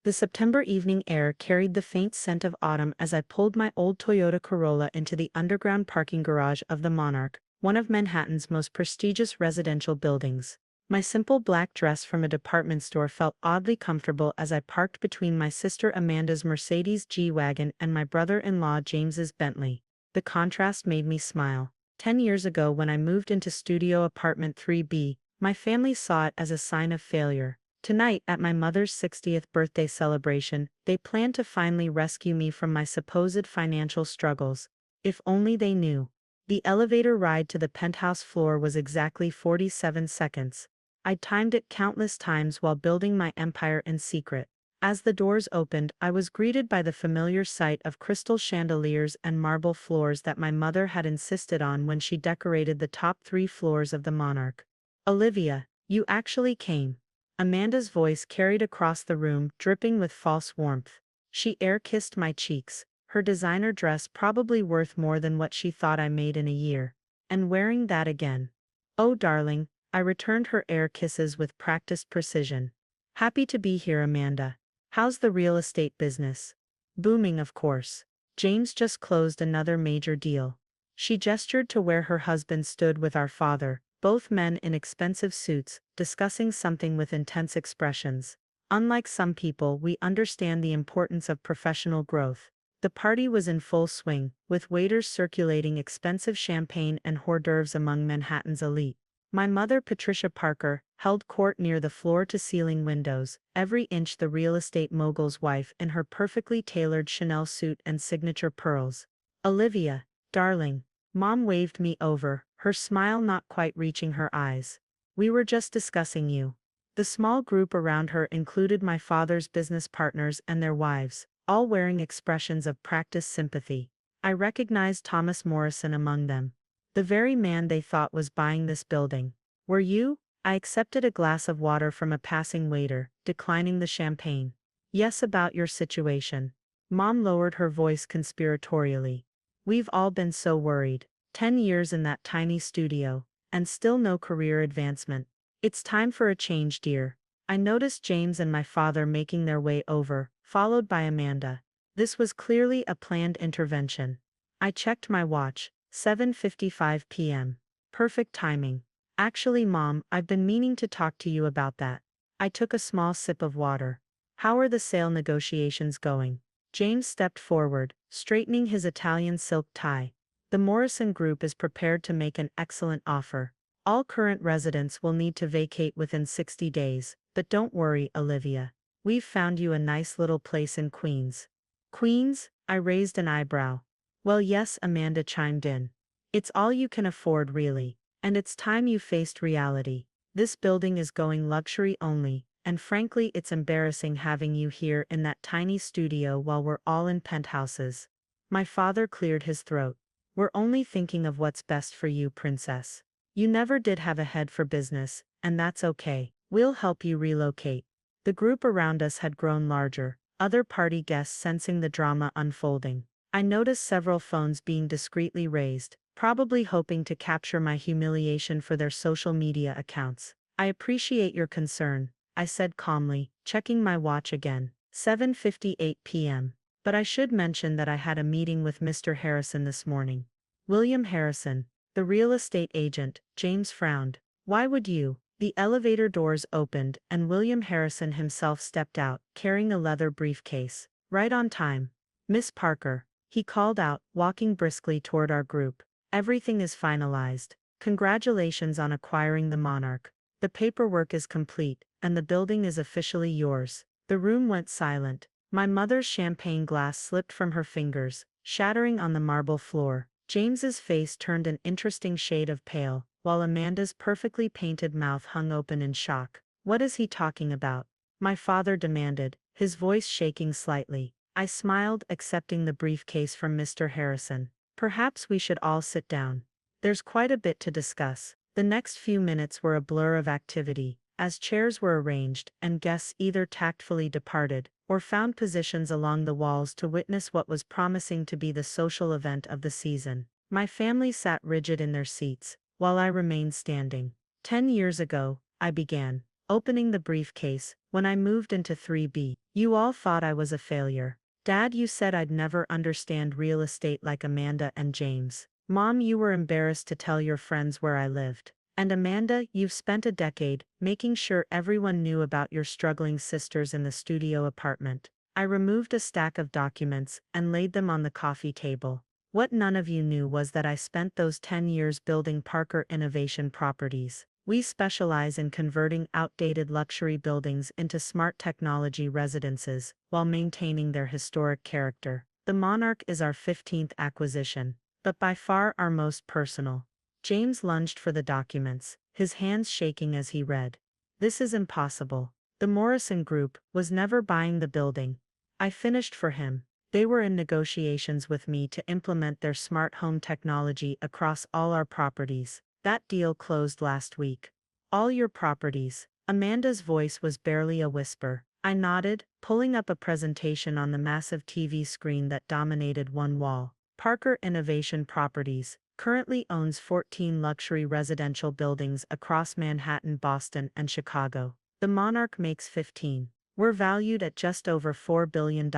The September evening air carried the faint scent of autumn as I pulled my old Toyota Corolla into the underground parking garage of the Monarch, one of Manhattan's most prestigious residential buildings. My simple black dress from a department store felt oddly comfortable as I parked between my sister Amanda's Mercedes G-Wagon and my brother-in-law James's Bentley. The contrast made me smile. 10 years ago, when I moved into studio apartment 3B, my family saw it as a sign of failure. Tonight, at my mother's 60th birthday celebration, they plan to finally rescue me from my supposed financial struggles. If only they knew. The elevator ride to the penthouse floor was exactly 47 seconds. I'd timed it countless times while building my empire in secret. As the doors opened, I was greeted by the familiar sight of crystal chandeliers and marble floors that my mother had insisted on when she decorated the top 3 floors of the Monarch. "Olivia, you actually came." Amanda's voice carried across the room, dripping with false warmth. She air-kissed my cheeks, her designer dress probably worth more than what she thought I made in a year. "And wearing that again." "Oh darling," I returned her air kisses with practiced precision. "Happy to be here, Amanda. How's the real estate business?" "Booming, of course. James just closed another major deal." She gestured to where her husband stood with our father, both men in expensive suits, discussing something with intense expressions. Unlike some people, we understand the importance of professional growth. The party was in full swing, with waiters circulating expensive champagne and hors d'oeuvres among Manhattan's elite. My mother, Patricia Parker, held court near the floor-to-ceiling windows, every inch the real estate mogul's wife in her perfectly tailored Chanel suit and signature pearls. "Olivia, darling." Mom waved me over, her smile not quite reaching her eyes. "We were just discussing you." The small group around her included my father's business partners and their wives, all wearing expressions of practiced sympathy. I recognized Thomas Morrison among them. The very man they thought was buying this building. "Were you?" I accepted a glass of water from a passing waiter, declining the champagne. "Yes, about your situation." Mom lowered her voice conspiratorially. "We've all been so worried. 10 years in that tiny studio, and still no career advancement. It's time for a change, dear." I noticed James and my father making their way over, followed by Amanda. This was clearly a planned intervention. I checked my watch, 7:55 p.m. Perfect timing. "Actually, Mom, I've been meaning to talk to you about that." I took a small sip of water. "How are the sale negotiations going?" James stepped forward, straightening his Italian silk tie. "The Morrison Group is prepared to make an excellent offer. All current residents will need to vacate within 60 days, but don't worry, Olivia. We've found you a nice little place in Queens." "Queens?" I raised an eyebrow. "Well, yes," Amanda chimed in. "It's all you can afford, really. And it's time you faced reality. This building is going luxury only, and frankly, it's embarrassing having you here in that tiny studio while we're all in penthouses." My father cleared his throat. "We're only thinking of what's best for you, princess. You never did have a head for business, and that's okay. We'll help you relocate." The group around us had grown larger, other party guests sensing the drama unfolding. I noticed several phones being discreetly raised, probably hoping to capture my humiliation for their social media accounts. "I appreciate your concern," I said calmly, checking my watch again. 7:58 p.m. "But I should mention that I had a meeting with Mr. Harrison this morning." "William Harrison, the real estate agent," James frowned. "Why would you?" The elevator doors opened, and William Harrison himself stepped out, carrying a leather briefcase. "Right on time. Miss Parker," he called out, walking briskly toward our group. "Everything is finalized. Congratulations on acquiring the Monarch. The paperwork is complete, and the building is officially yours." The room went silent. My mother's champagne glass slipped from her fingers, shattering on the marble floor. James's face turned an interesting shade of pale, while Amanda's perfectly painted mouth hung open in shock. "What is he talking about?" my father demanded, his voice shaking slightly. I smiled, accepting the briefcase from Mr. Harrison. "Perhaps we should all sit down. There's quite a bit to discuss." The next few minutes were a blur of activity, as chairs were arranged and guests either tactfully departed or found positions along the walls to witness what was promising to be the social event of the season. My family sat rigid in their seats, while I remained standing. 10 years ago," I began, opening the briefcase, when I moved into 3B. You all thought I was a failure. Dad, you said I'd never understand real estate like Amanda and James. Mom, you were embarrassed to tell your friends where I lived. And Amanda, you've spent a decade making sure everyone knew about your struggling sisters in the studio apartment. I removed a stack of documents and laid them on the coffee table. What none of you knew was that I spent those 10 years building Parker Innovation Properties. We specialize in converting outdated luxury buildings into smart technology residences while maintaining their historic character. The Monarch is our 15th acquisition, but by far our most personal. James lunged for the documents, his hands shaking as he read. This is impossible. The Morrison Group was never buying the building. I finished for him. They were in negotiations with me to implement their smart home technology across all our properties. That deal closed last week. All your properties. Amanda's voice was barely a whisper. I nodded, pulling up a presentation on the massive TV screen that dominated one wall. Parker Innovation Properties currently owns 14 luxury residential buildings across Manhattan, Boston, and Chicago. The Monarch makes 15. We're valued at just over $4 billion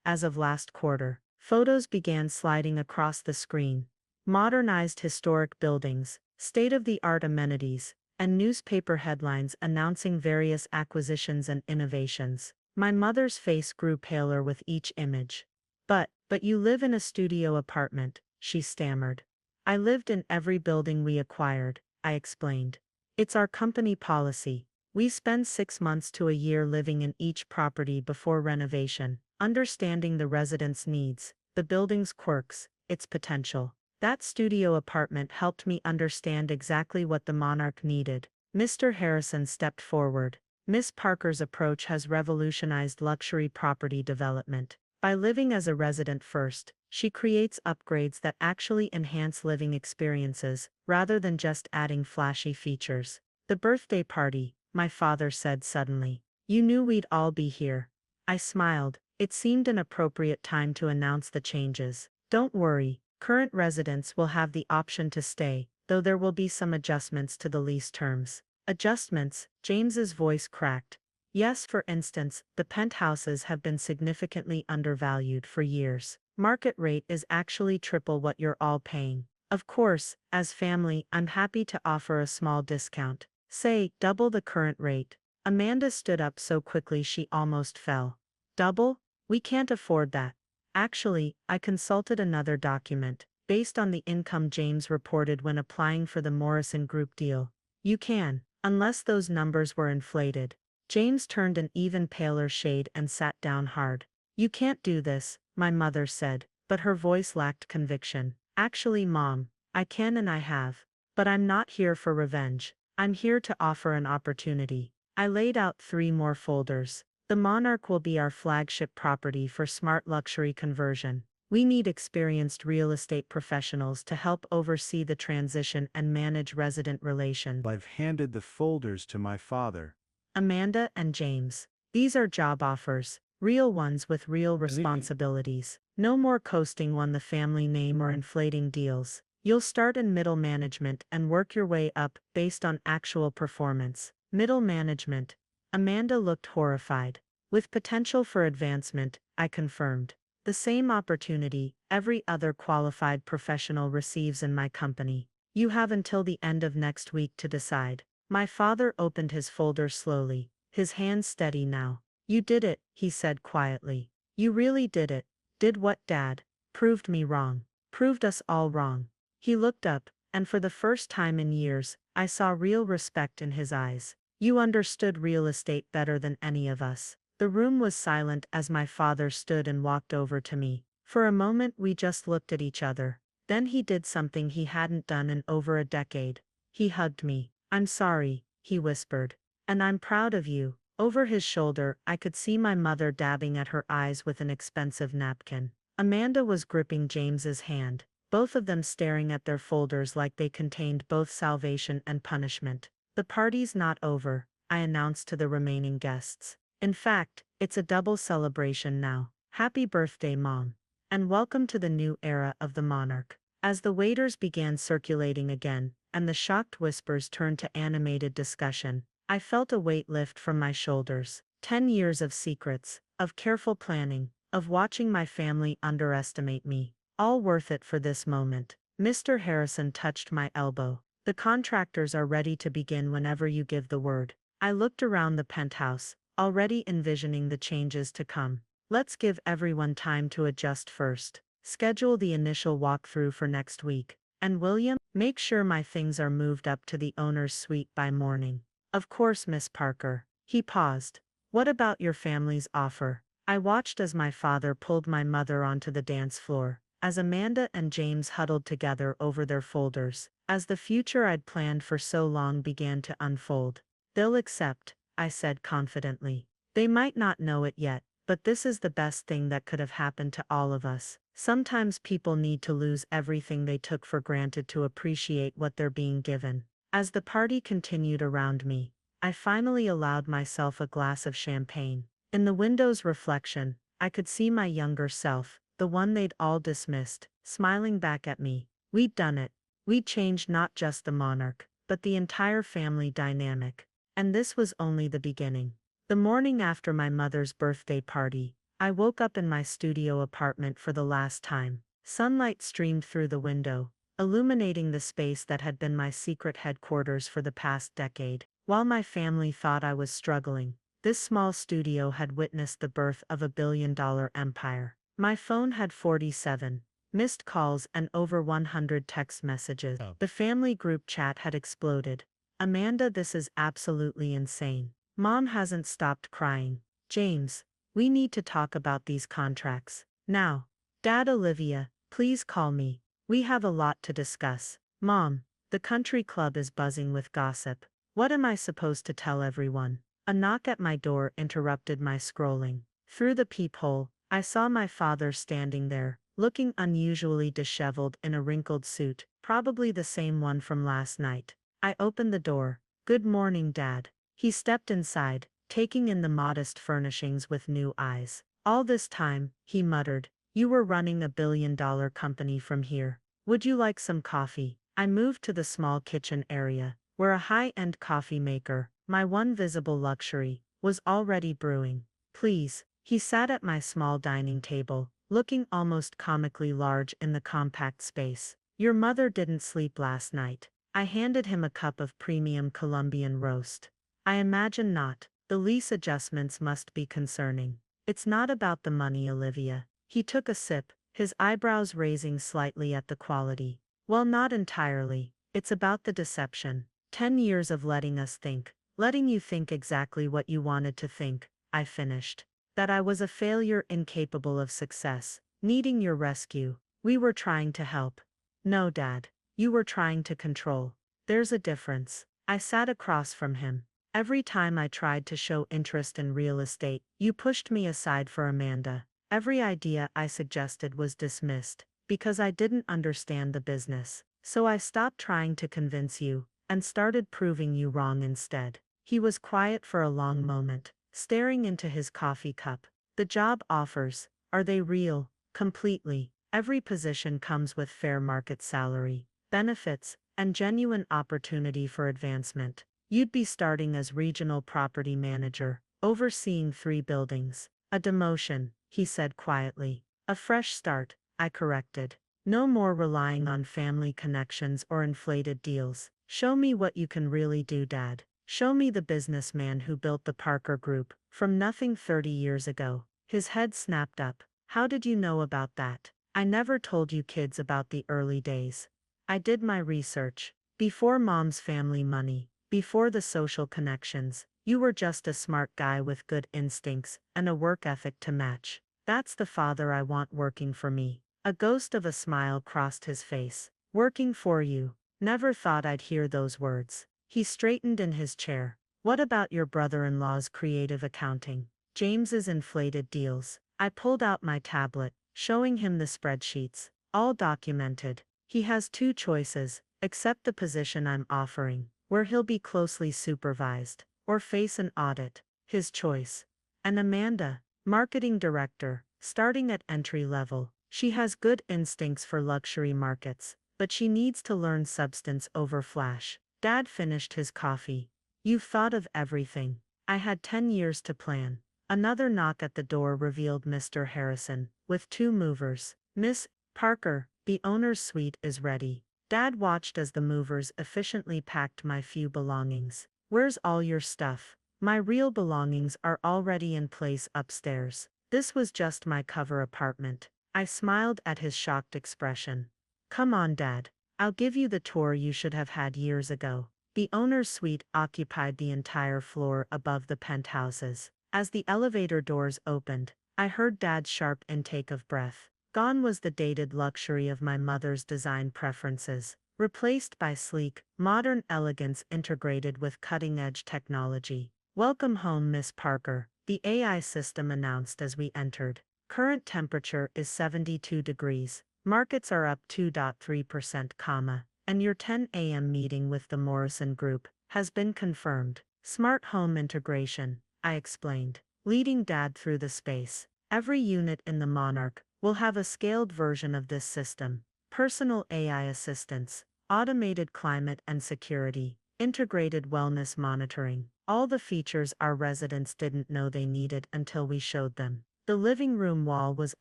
as of last quarter. Photos began sliding across the screen. Modernized historic buildings, state-of-the-art amenities, and newspaper headlines announcing various acquisitions and innovations. My mother's face grew paler with each image. But you live in a studio apartment, she stammered. I lived in every building we acquired, I explained. It's our company policy. We spend 6 months to a year living in each property before renovation, understanding the residents' needs, the building's quirks, its potential. That studio apartment helped me understand exactly what the Monarch needed. Mr. Harrison stepped forward. Miss Parker's approach has revolutionized luxury property development. By living as a resident first, she creates upgrades that actually enhance living experiences, rather than just adding flashy features. The birthday party, my father said suddenly. You knew we'd all be here. I smiled. It seemed an appropriate time to announce the changes. Don't worry, current residents will have the option to stay, though there will be some adjustments to the lease terms. Adjustments, James's voice cracked. Yes, for instance, the penthouses have been significantly undervalued for years. Market rate is actually triple what you're all paying. Of course, as family, I'm happy to offer a small discount. Say, double the current rate. Amanda stood up so quickly she almost fell. Double? We can't afford that. Actually, I consulted another document, based on the income James reported when applying for the Morrison Group deal. You can, unless those numbers were inflated. James turned an even paler shade and sat down hard. You can't do this, my mother said, but her voice lacked conviction. Actually, Mom, I can and I have. But I'm not here for revenge. I'm here to offer an opportunity. I laid out 3 more folders. The Monarch will be our flagship property for smart luxury conversion. We need experienced real estate professionals to help oversee the transition and manage resident relations. I've handed the folders to my father. Amanda and James. These are job offers, real ones with real responsibilities. No more coasting on the family name or inflating deals. You'll start in middle management and work your way up based on actual performance. Middle management. Amanda looked horrified. With potential for advancement, I confirmed. The same opportunity every other qualified professional receives in my company. You have until the end of next week to decide. My father opened his folder slowly, his hands steady now. You did it, he said quietly. You really did it. Did what, Dad? Proved me wrong. Proved us all wrong. He looked up, and for the first time in years, I saw real respect in his eyes. You understood real estate better than any of us. The room was silent as my father stood and walked over to me. For a moment we just looked at each other. Then he did something he hadn't done in over a decade. He hugged me. I'm sorry, he whispered. And I'm proud of you. Over his shoulder, I could see my mother dabbing at her eyes with an expensive napkin. Amanda was gripping James's hand, both of them staring at their folders like they contained both salvation and punishment. The party's not over, I announced to the remaining guests. In fact, it's a double celebration now. Happy birthday, Mom. And welcome to the new era of the Monarch. As the waiters began circulating again, and the shocked whispers turned to animated discussion, I felt a weight lift from my shoulders. 10 years of secrets, of careful planning, of watching my family underestimate me. All worth it for this moment. Mr. Harrison touched my elbow. The contractors are ready to begin whenever you give the word. I looked around the penthouse, already envisioning the changes to come. Let's give everyone time to adjust first. Schedule the initial walkthrough for next week. And William, make sure my things are moved up to the owner's suite by morning. Of course, Miss Parker. He paused. What about your family's offer? I watched as my father pulled my mother onto the dance floor, as Amanda and James huddled together over their folders, as the future I'd planned for so long began to unfold. They'll accept, I said confidently. They might not know it yet, but this is the best thing that could have happened to all of us. Sometimes people need to lose everything they took for granted to appreciate what they're being given. As the party continued around me, I finally allowed myself a glass of champagne. In the window's reflection, I could see my younger self, the one they'd all dismissed, smiling back at me. We'd done it. We'd changed not just the monarch, but the entire family dynamic. And this was only the beginning. The morning after my mother's birthday party, I woke up in my studio apartment for the last time. Sunlight streamed through the window, illuminating the space that had been my secret headquarters for the past decade. While my family thought I was struggling, this small studio had witnessed the birth of a billion-dollar empire. My phone had 47 missed calls and over 100 text messages. The family group chat had exploded. Amanda, this is absolutely insane. Mom hasn't stopped crying. James, we need to talk about these contracts. Now. Dad, Olivia, please call me. We have a lot to discuss. Mom, the country club is buzzing with gossip. What am I supposed to tell everyone? A knock at my door interrupted my scrolling. Through the peephole, I saw my father standing there, looking unusually disheveled in a wrinkled suit, probably the same one from last night. I opened the door. Good morning, Dad. He stepped inside, taking in the modest furnishings with new eyes. All this time, he muttered, you were running a billion-dollar company from here. Would you like some coffee? I moved to the small kitchen area, where a high-end coffee maker, my one visible luxury, was already brewing. Please. He sat at my small dining table, looking almost comically large in the compact space. Your mother didn't sleep last night. I handed him a cup of premium Colombian roast. I imagine not. The lease adjustments must be concerning. It's not about the money, Olivia. He took a sip, his eyebrows raising slightly at the quality. Well, not entirely. It's about the deception. 10 years of letting us think. Letting you think exactly what you wanted to think, I finished. That I was a failure incapable of success, needing your rescue. We were trying to help. No, Dad. You were trying to control. There's a difference. I sat across from him. Every time I tried to show interest in real estate, you pushed me aside for Amanda. Every idea I suggested was dismissed, because I didn't understand the business. So I stopped trying to convince you, and started proving you wrong instead. He was quiet for a long moment, staring into his coffee cup. The job offers, are they real? Completely. Every position comes with fair market salary, benefits, and genuine opportunity for advancement. You'd be starting as regional property manager, overseeing 3 buildings. A demotion, he said quietly. A fresh start, I corrected. No more relying on family connections or inflated deals. Show me what you can really do, Dad. Show me the businessman who built the Parker Group, from nothing 30 years ago. His head snapped up. How did you know about that? I never told you kids about the early days. I did my research. Before Mom's family money, before the social connections, you were just a smart guy with good instincts and a work ethic to match. That's the father I want working for me. A ghost of a smile crossed his face. Working for you. Never thought I'd hear those words. He straightened in his chair. What about your brother-in-law's creative accounting? James's inflated deals. I pulled out my tablet, showing him the spreadsheets, all documented. He has 2 choices: accept the position I'm offering, where he'll be closely supervised, or face an audit. His choice. And Amanda, marketing director, starting at entry level. She has good instincts for luxury markets, but she needs to learn substance over flash. Dad finished his coffee. You've thought of everything. I had 10 years to plan. Another knock at the door revealed Mr. Harrison, with two movers. Miss Parker, the owner's suite is ready. Dad watched as the movers efficiently packed my few belongings. Where's all your stuff? My real belongings are already in place upstairs. This was just my cover apartment. I smiled at his shocked expression. Come on, Dad. I'll give you the tour you should have had years ago. The owner's suite occupied the entire floor above the penthouses. As the elevator doors opened, I heard Dad's sharp intake of breath. Gone was the dated luxury of my mother's design preferences, replaced by sleek, modern elegance integrated with cutting-edge technology. Welcome home, Miss Parker, the AI system announced as we entered. Current temperature is 72 degrees. Markets are up 2.3%, and your 10 a.m. meeting with the Morrison Group has been confirmed. Smart home integration, I explained, leading Dad through the space. Every unit in the Monarch will have a scaled version of this system. Personal AI assistance, automated climate and security, integrated wellness monitoring. All the features our residents didn't know they needed until we showed them. The living room wall was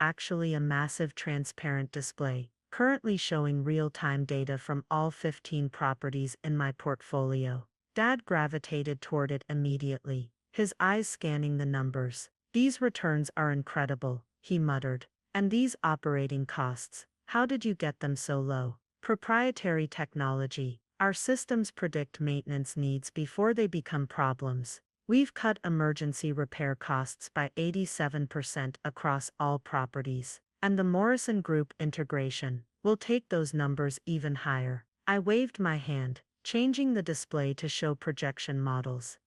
actually a massive transparent display, currently showing real-time data from all 15 properties in my portfolio. Dad gravitated toward it immediately, his eyes scanning the numbers. These returns are incredible, he muttered. And these operating costs, how did you get them so low? Proprietary technology. Our systems predict maintenance needs before they become problems. We've cut emergency repair costs by 87% across all properties. And the Morrison Group integration will take those numbers even higher. I waved my hand, changing the display to show projection models.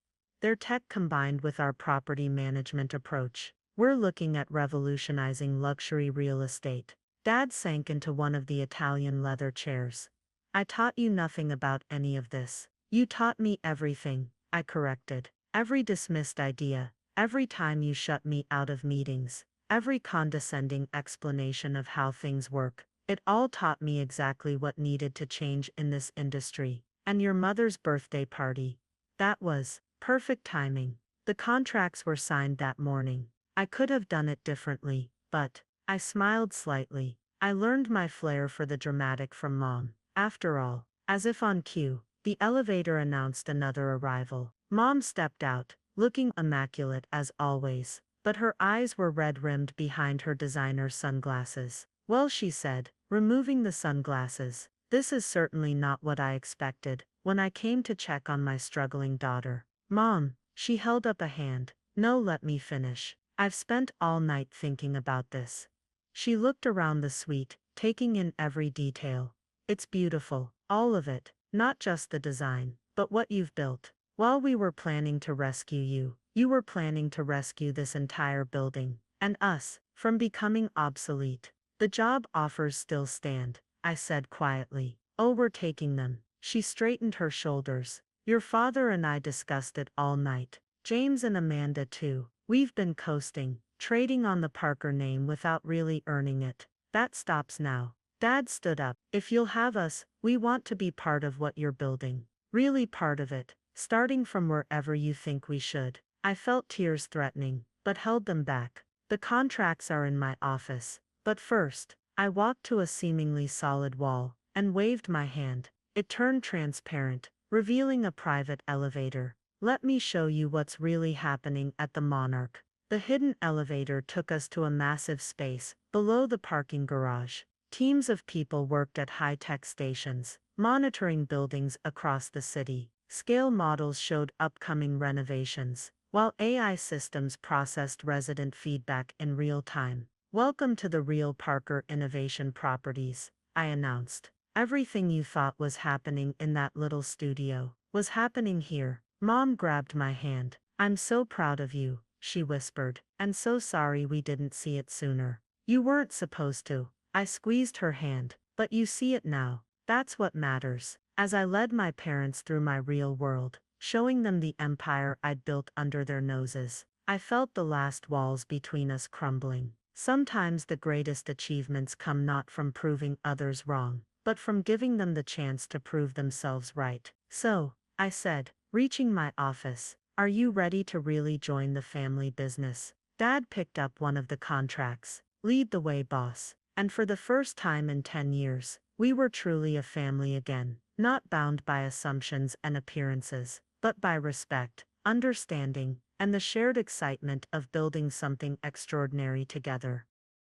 Their tech combined with our property management approach. We're looking at revolutionizing luxury real estate. Dad sank into one of the Italian leather chairs. I taught you nothing about any of this. You taught me everything, I corrected. Every dismissed idea, every time you shut me out of meetings, every condescending explanation of how things work. It all taught me exactly what needed to change in this industry. And your mother's birthday party. That was perfect timing. The contracts were signed that morning. I could have done it differently, but I smiled slightly. I learned my flair for the dramatic from Mom. After all, as if on cue, the elevator announced another arrival. Mom stepped out, looking immaculate as always, but her eyes were red-rimmed behind her designer sunglasses. Well, she said, removing the sunglasses, this is certainly not what I expected when I came to check on my struggling daughter. Mom, she held up a hand. No, let me finish. I've spent all night thinking about this. She looked around the suite, taking in every detail. It's beautiful, all of it, not just the design, but what you've built. While we were planning to rescue you, you were planning to rescue this entire building, and us, from becoming obsolete. The job offers still stand, I said quietly. Oh, we're taking them. She straightened her shoulders. Your father and I discussed it all night. James and Amanda too. We've been coasting, trading on the Parker name without really earning it. That stops now. Dad stood up. If you'll have us, we want to be part of what you're building. Really part of it, starting from wherever you think we should. I felt tears threatening, but held them back. The contracts are in my office. But first, I walked to a seemingly solid wall, and waved my hand. It turned transparent, revealing a private elevator. Let me show you what's really happening at the Monarch. The hidden elevator took us to a massive space, below the parking garage. Teams of people worked at high-tech stations, monitoring buildings across the city. Scale models showed upcoming renovations, while AI systems processed resident feedback in real time. Welcome to the real Parker Innovation Properties, I announced. Everything you thought was happening in that little studio was happening here. Mom grabbed my hand. I'm so proud of you, she whispered, and so sorry we didn't see it sooner. You weren't supposed to. I squeezed her hand, but you see it now. That's what matters. As I led my parents through my real world, showing them the empire I'd built under their noses, I felt the last walls between us crumbling. Sometimes the greatest achievements come not from proving others wrong, but from giving them the chance to prove themselves right. So, I said, Reaching my office. Are you ready to really join the family business? Dad picked up one of the contracts. Lead the way, boss. And for the first time in 10 years, we were truly a family again, not bound by assumptions and appearances, but by respect, understanding, and the shared excitement of building something extraordinary together.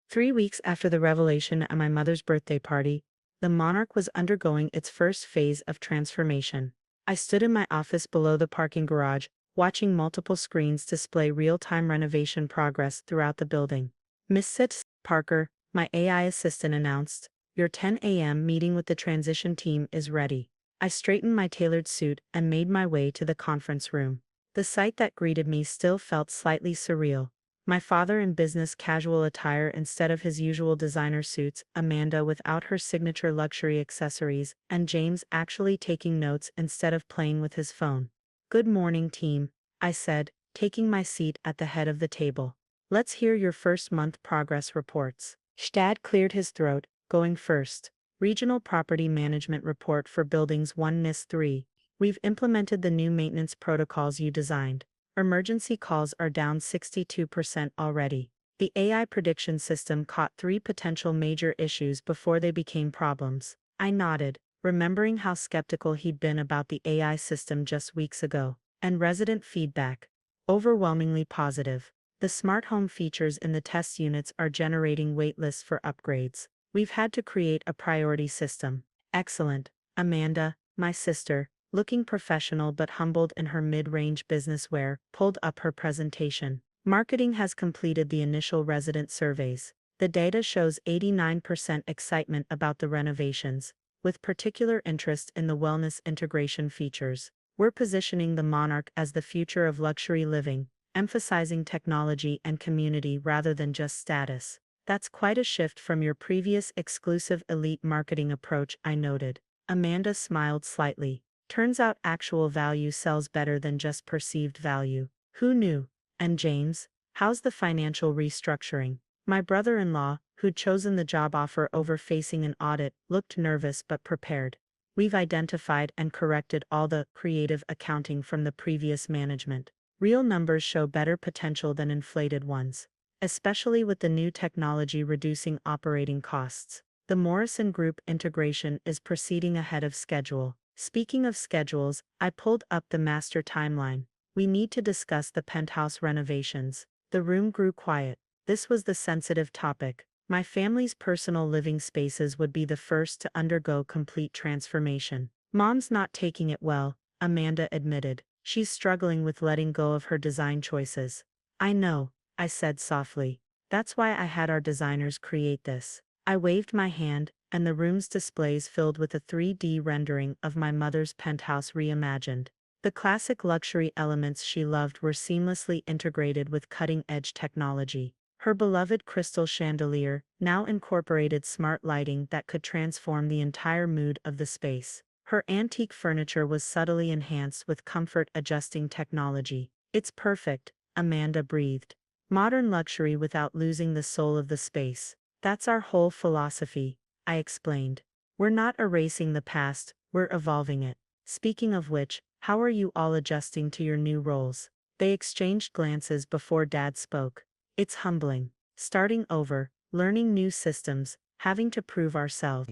3 weeks after the revelation at my mother's birthday party, the Monarch was undergoing its first phase of transformation. I stood in my office below the parking garage, watching multiple screens display real-time renovation progress throughout the building. Miss Parker, my AI assistant announced, your 10 a.m. meeting with the transition team is ready. I straightened my tailored suit and made my way to the conference room. The sight that greeted me still felt slightly surreal. My father in business casual attire instead of his usual designer suits, Amanda without her signature luxury accessories, and James actually taking notes instead of playing with his phone. Good morning, team, I said, taking my seat at the head of the table. Let's hear your first month progress reports. Stad cleared his throat, going first. Regional Property Management Report for Buildings 1 NIS 3. We've implemented the new maintenance protocols you designed. Emergency calls are down 62% already. The AI prediction system caught 3 potential major issues before they became problems. I nodded, remembering how skeptical he'd been about the AI system just weeks ago. And resident feedback. Overwhelmingly positive. The smart home features in the test units are generating waitlists for upgrades. We've had to create a priority system. Excellent. Amanda, my sister, looking professional but humbled in her mid-range business wear, pulled up her presentation. Marketing has completed the initial resident surveys. The data shows 89% excitement about the renovations, with particular interest in the wellness integration features. We're positioning the Monarch as the future of luxury living, emphasizing technology and community rather than just status. That's quite a shift from your previous exclusive elite marketing approach, I noted. Amanda smiled slightly. Turns out actual value sells better than just perceived value. Who knew? And James, how's the financial restructuring? My brother-in-law, who'd chosen the job offer over facing an audit, looked nervous but prepared. We've identified and corrected all the creative accounting from the previous management. Real numbers show better potential than inflated ones, especially with the new technology reducing operating costs. The Morrison Group integration is proceeding ahead of schedule. Speaking of schedules, I pulled up the master timeline. We need to discuss the penthouse renovations. The room grew quiet. This was the sensitive topic. My family's personal living spaces would be the first to undergo complete transformation. Mom's not taking it well, Amanda admitted. She's struggling with letting go of her design choices. I know, I said softly. That's why I had our designers create this. I waved my hand, and the room's displays filled with a 3D rendering of my mother's penthouse reimagined. The classic luxury elements she loved were seamlessly integrated with cutting-edge technology. Her beloved crystal chandelier now incorporated smart lighting that could transform the entire mood of the space. Her antique furniture was subtly enhanced with comfort-adjusting technology. It's perfect, Amanda breathed. Modern luxury without losing the soul of the space. That's our whole philosophy, I explained. We're not erasing the past, we're evolving it. Speaking of which, how are you all adjusting to your new roles? They exchanged glances before Dad spoke. It's humbling. Starting over, learning new systems, having to prove ourselves.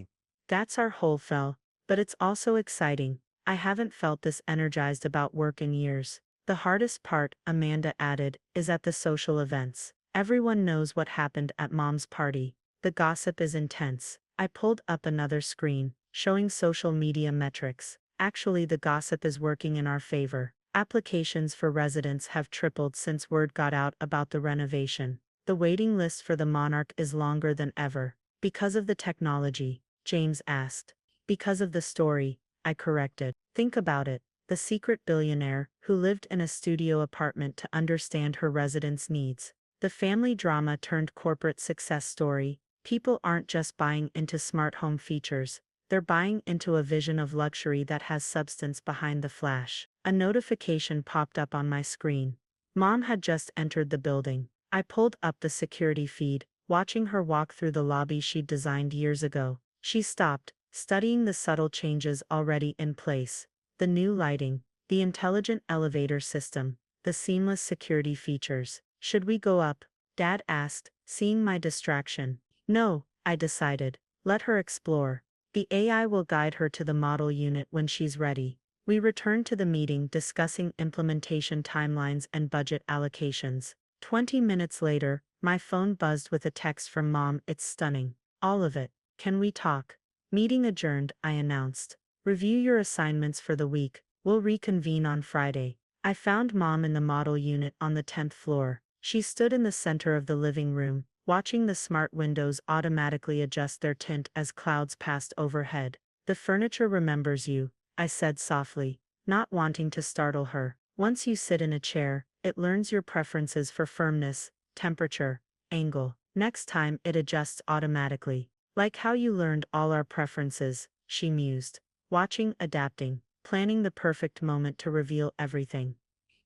That's our whole fell, but it's also exciting. I haven't felt this energized about work in years. The hardest part, Amanda added, is at the social events. Everyone knows what happened at Mom's party. The gossip is intense. I pulled up another screen, showing social media metrics. Actually, the gossip is working in our favor. Applications for residents have tripled since word got out about the renovation. The waiting list for the Monarch is longer than ever. Because of the technology, James asked. Because of the story, I corrected. Think about it. The secret billionaire who lived in a studio apartment to understand her residents' needs. The family drama turned corporate success story. People aren't just buying into smart home features, they're buying into a vision of luxury that has substance behind the flash. A notification popped up on my screen. Mom had just entered the building. I pulled up the security feed, watching her walk through the lobby she'd designed years ago. She stopped, studying the subtle changes already in place. The new lighting, the intelligent elevator system, the seamless security features. Should we go up? Dad asked, seeing my distraction. No, I decided. Let her explore. The AI will guide her to the model unit when she's ready. We returned to the meeting discussing implementation timelines and budget allocations. 20 minutes later, my phone buzzed with a text from Mom. It's stunning. All of it. Can we talk? Meeting adjourned, I announced. Review your assignments for the week. We'll reconvene on Friday. I found Mom in the model unit on the 10th floor. She stood in the center of the living room, watching the smart windows automatically adjust their tint as clouds passed overhead. The furniture remembers you, I said softly, not wanting to startle her. Once you sit in a chair, it learns your preferences for firmness, temperature, angle. Next time it adjusts automatically. Like how you learned all our preferences, she mused. Watching, adapting, planning the perfect moment to reveal everything.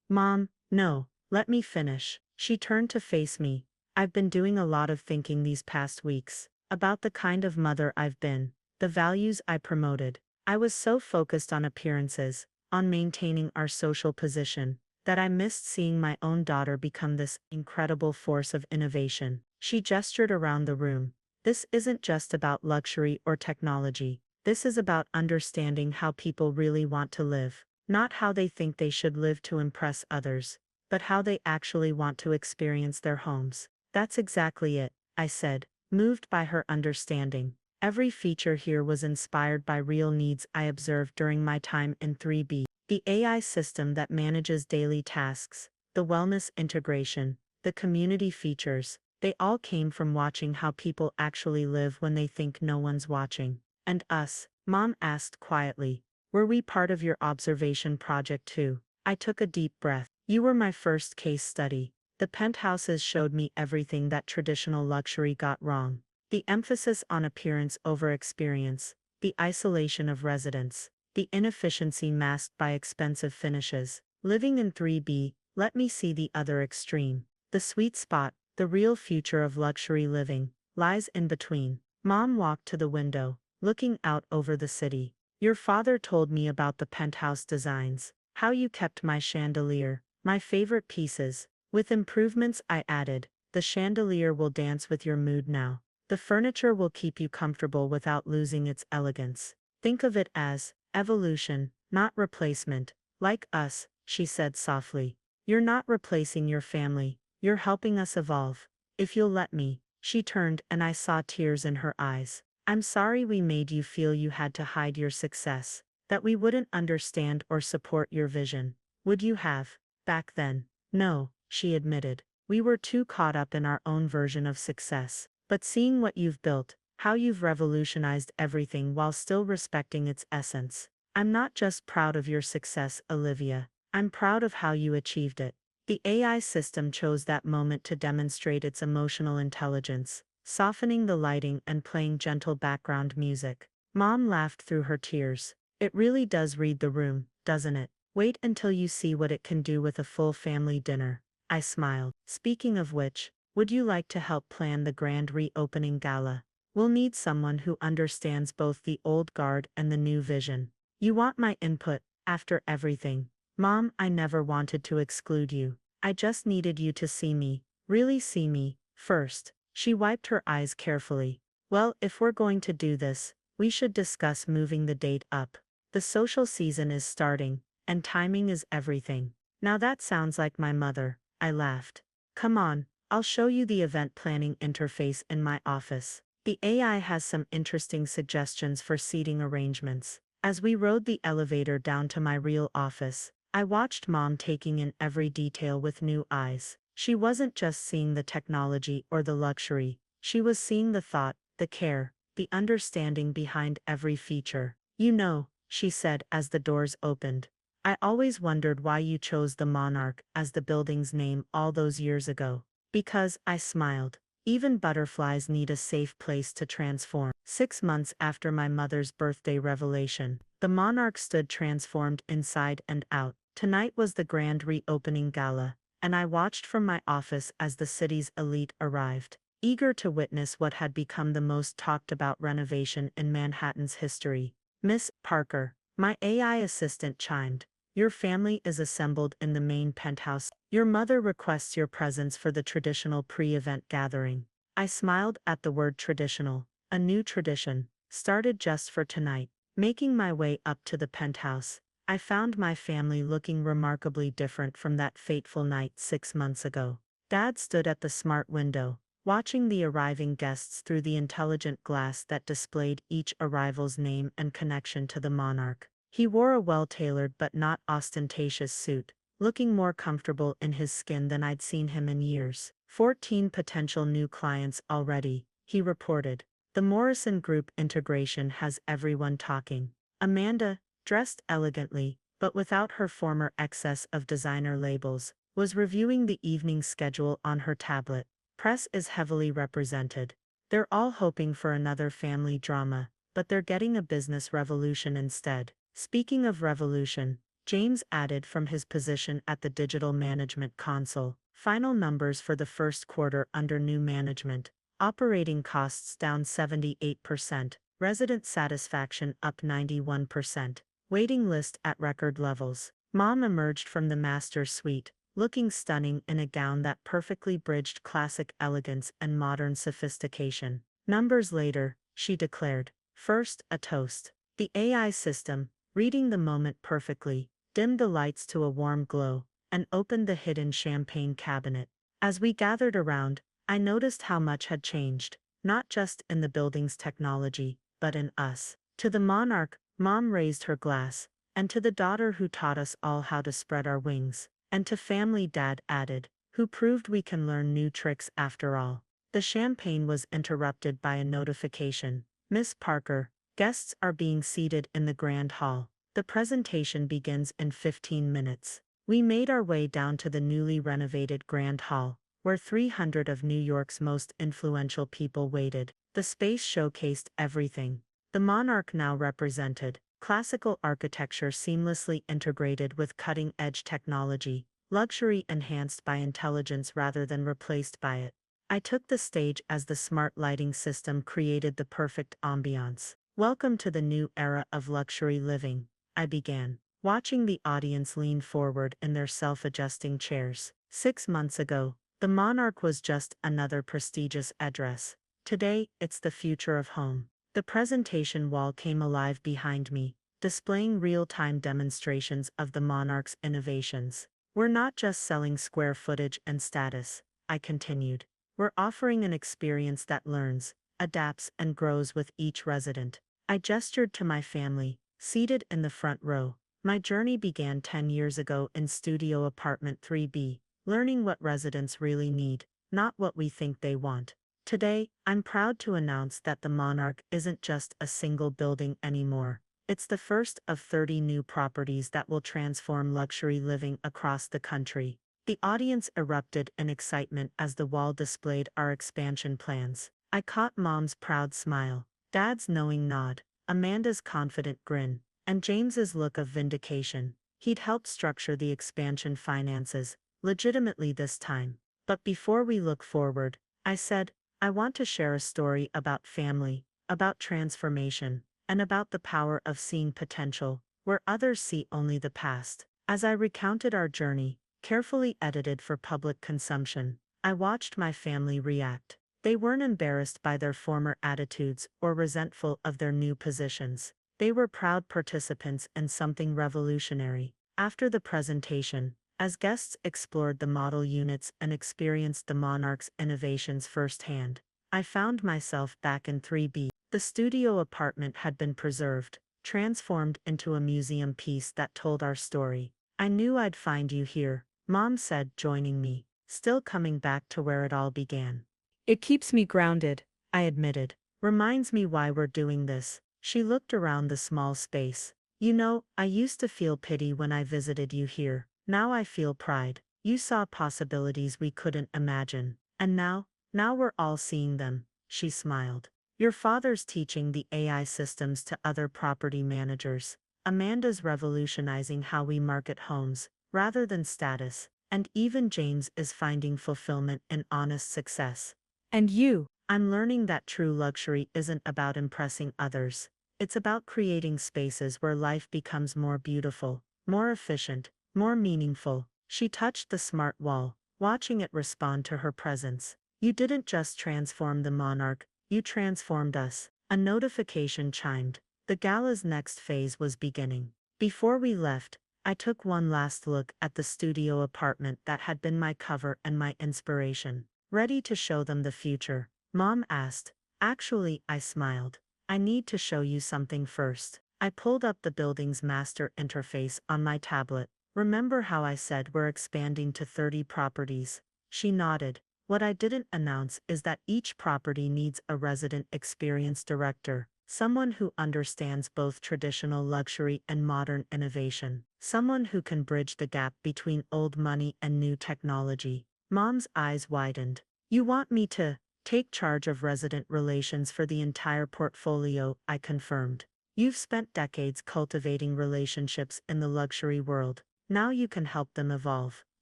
Mom, no, let me finish. She turned to face me. I've been doing a lot of thinking these past weeks about the kind of mother I've been, the values I promoted. I was so focused on appearances, on maintaining our social position, that I missed seeing my own daughter become this incredible force of innovation. She gestured around the room. This isn't just about luxury or technology. This is about understanding how people really want to live. Not how they think they should live to impress others, but how they actually want to experience their homes. That's exactly it, I said, moved by her understanding. Every feature here was inspired by real needs I observed during my time in 3B. The AI system that manages daily tasks, the wellness integration, the community features, they all came from watching how people actually live when they think no one's watching. And us? Mom asked quietly. Were we part of your observation project too? I took a deep breath. You were my first case study. The penthouses showed me everything that traditional luxury got wrong. The emphasis on appearance over experience, the isolation of residents, the inefficiency masked by expensive finishes. Living in 3B, let me see the other extreme. The sweet spot, the real future of luxury living, lies in between. Mom walked to the window, looking out over the city. Your father told me about the penthouse designs, how you kept my chandelier, my favorite pieces. With improvements, I added, the chandelier will dance with your mood now. The furniture will keep you comfortable without losing its elegance. Think of it as evolution, not replacement. Like us, she said softly. You're not replacing your family, you're helping us evolve. If you'll let me. She turned and I saw tears in her eyes. I'm sorry we made you feel you had to hide your success, that we wouldn't understand or support your vision. Would you have? Back then? No, she admitted. We were too caught up in our own version of success. But seeing what you've built, how you've revolutionized everything while still respecting its essence. I'm not just proud of your success, Olivia. I'm proud of how you achieved it. The AI system chose that moment to demonstrate its emotional intelligence, softening the lighting and playing gentle background music. Mom laughed through her tears. It really does read the room, doesn't it? Wait until you see what it can do with a full family dinner. I smiled. Speaking of which, would you like to help plan the grand reopening gala? We'll need someone who understands both the old guard and the new vision. You want my input, after everything. Mom, I never wanted to exclude you. I just needed you to see me, really see me, first. She wiped her eyes carefully. Well, if we're going to do this, we should discuss moving the date up. The social season is starting, and timing is everything. Now that sounds like my mother, I laughed. Come on, I'll show you the event planning interface in my office. The AI has some interesting suggestions for seating arrangements. As we rode the elevator down to my real office, I watched Mom taking in every detail with new eyes. She wasn't just seeing the technology or the luxury, she was seeing the thought, the care, the understanding behind every feature. You know, she said as the doors opened. I always wondered why you chose the Monarch as the building's name all those years ago. Because, I smiled, even butterflies need a safe place to transform. 6 months after my mother's birthday revelation, the Monarch stood transformed inside and out. Tonight was the grand reopening gala, and I watched from my office as the city's elite arrived, eager to witness what had become the most talked about renovation in Manhattan's history. Miss Parker, my AI assistant chimed. Your family is assembled in the main penthouse. Your mother requests your presence for the traditional pre-event gathering. I smiled at the word traditional. A new tradition, started just for tonight. Making my way up to the penthouse, I found my family looking remarkably different from that fateful night 6 months ago. Dad stood at the smart window, watching the arriving guests through the intelligent glass that displayed each arrival's name and connection to the monarch. He wore a well-tailored but not ostentatious suit, looking more comfortable in his skin than I'd seen him in years. 14 potential new clients already, he reported. The Morrison Group integration has everyone talking. Amanda, dressed elegantly, but without her former excess of designer labels, was reviewing the evening schedule on her tablet. Press is heavily represented. They're all hoping for another family drama, but they're getting a business revolution instead. Speaking of revolution, James added from his position at the digital management console. Final numbers for the first quarter under new management. Operating costs down 78%, resident satisfaction up 91%, waiting list at record levels. Mom emerged from the master's suite, looking stunning in a gown that perfectly bridged classic elegance and modern sophistication. Numbers later, she declared. First, a toast. The AI system, reading the moment perfectly, dimmed the lights to a warm glow, and opened the hidden champagne cabinet. As we gathered around, I noticed how much had changed, not just in the building's technology, but in us. To the monarch, Mom raised her glass, and to the daughter who taught us all how to spread our wings, and to family, Dad added, who proved we can learn new tricks after all. The champagne was interrupted by a notification. Miss Parker, guests are being seated in the grand hall. The presentation begins in 15 minutes. We made our way down to the newly renovated grand hall, where 300 of New York's most influential people waited. The space showcased everything the monarch now represented: classical architecture seamlessly integrated with cutting-edge technology, luxury enhanced by intelligence rather than replaced by it. I took the stage as the smart lighting system created the perfect ambiance. Welcome to the new era of luxury living, I began, watching the audience lean forward in their self-adjusting chairs. 6 months ago, the monarch was just another prestigious address. Today, it's the future of home. The presentation wall came alive behind me, displaying real-time demonstrations of the monarch's innovations. We're not just selling square footage and status, I continued. We're offering an experience that learns, adapts, and grows with each resident. I gestured to my family, seated in the front row. My journey began 10 years ago in Studio Apartment 3B, learning what residents really need, not what we think they want. Today, I'm proud to announce that the Monarch isn't just a single building anymore. It's the first of 30 new properties that will transform luxury living across the country. The audience erupted in excitement as the wall displayed our expansion plans. I caught Mom's proud smile, Dad's knowing nod, Amanda's confident grin, and James's look of vindication. He'd helped structure the expansion finances, legitimately this time. But before we look forward, I said, I want to share a story about family, about transformation, and about the power of seeing potential where others see only the past. As I recounted our journey, carefully edited for public consumption, I watched my family react. They weren't embarrassed by their former attitudes or resentful of their new positions. They were proud participants in something revolutionary. After the presentation, as guests explored the model units and experienced the Monarch's innovations firsthand, I found myself back in 3B. The studio apartment had been preserved, transformed into a museum piece that told our story. I knew I'd find you here, Mom said, joining me, still coming back to where it all began. It keeps me grounded, I admitted. Reminds me why we're doing this. She looked around the small space. You know, I used to feel pity when I visited you here. Now I feel pride. You saw possibilities we couldn't imagine. And now we're all seeing them, she smiled. Your father's teaching the AI systems to other property managers. Amanda's revolutionizing how we market homes, rather than status. And even James is finding fulfillment in honest success. And you? I'm learning that true luxury isn't about impressing others. It's about creating spaces where life becomes more beautiful, more efficient, more meaningful. She touched the smart wall, watching it respond to her presence. You didn't just transform the monarch, you transformed us. A notification chimed. The gala's next phase was beginning. Before we left, I took one last look at the studio apartment that had been my cover and my inspiration. Ready to show them the future? Mom asked. Actually, I smiled. I need to show you something first. I pulled up the building's master interface on my tablet. Remember how I said we're expanding to 30 properties? She nodded. What I didn't announce is that each property needs a resident experience director, someone who understands both traditional luxury and modern innovation, someone who can bridge the gap between old money and new technology. Mom's eyes widened. You want me to take charge of resident relations for the entire portfolio? I confirmed. You've spent decades cultivating relationships in the luxury world. Now you can help them evolve,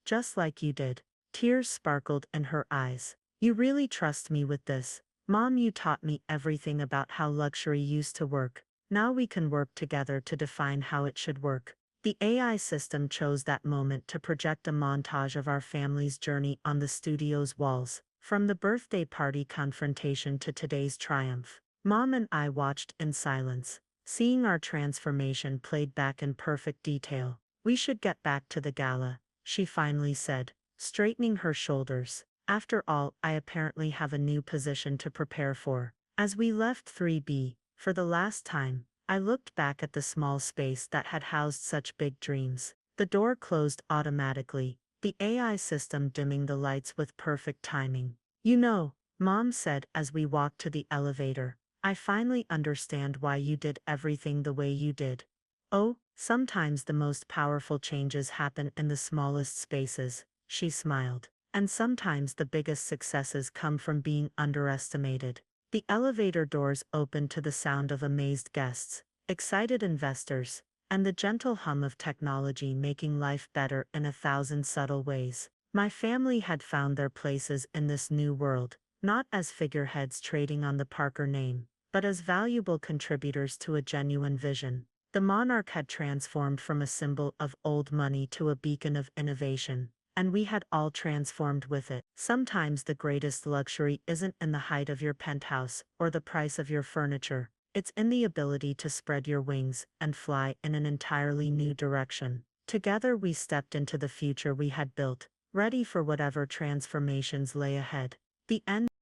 just like you did. Tears sparkled in her eyes. You really trust me with this? Mom, you taught me everything about how luxury used to work. Now we can work together to define how it should work. The AI system chose that moment to project a montage of our family's journey on the studio's walls, from the birthday party confrontation to today's triumph. Mom and I watched in silence, seeing our transformation played back in perfect detail. We should get back to the gala, she finally said, straightening her shoulders. After all, I apparently have a new position to prepare for. As we left 3B, for the last time, I looked back at the small space that had housed such big dreams. The door closed automatically, the AI system dimming the lights with perfect timing. You know, Mom said as we walked to the elevator, I finally understand why you did everything the way you did. Oh, sometimes the most powerful changes happen in the smallest spaces, she smiled. And sometimes the biggest successes come from being underestimated. The elevator doors opened to the sound of amazed guests, excited investors, and the gentle hum of technology making life better in 1,000 subtle ways. My family had found their places in this new world, not as figureheads trading on the Parker name, but as valuable contributors to a genuine vision. The monarch had transformed from a symbol of old money to a beacon of innovation, and we had all transformed with it. Sometimes the greatest luxury isn't in the height of your penthouse or the price of your furniture. It's in the ability to spread your wings and fly in an entirely new direction. Together we stepped into the future we had built, ready for whatever transformations lay ahead. The end.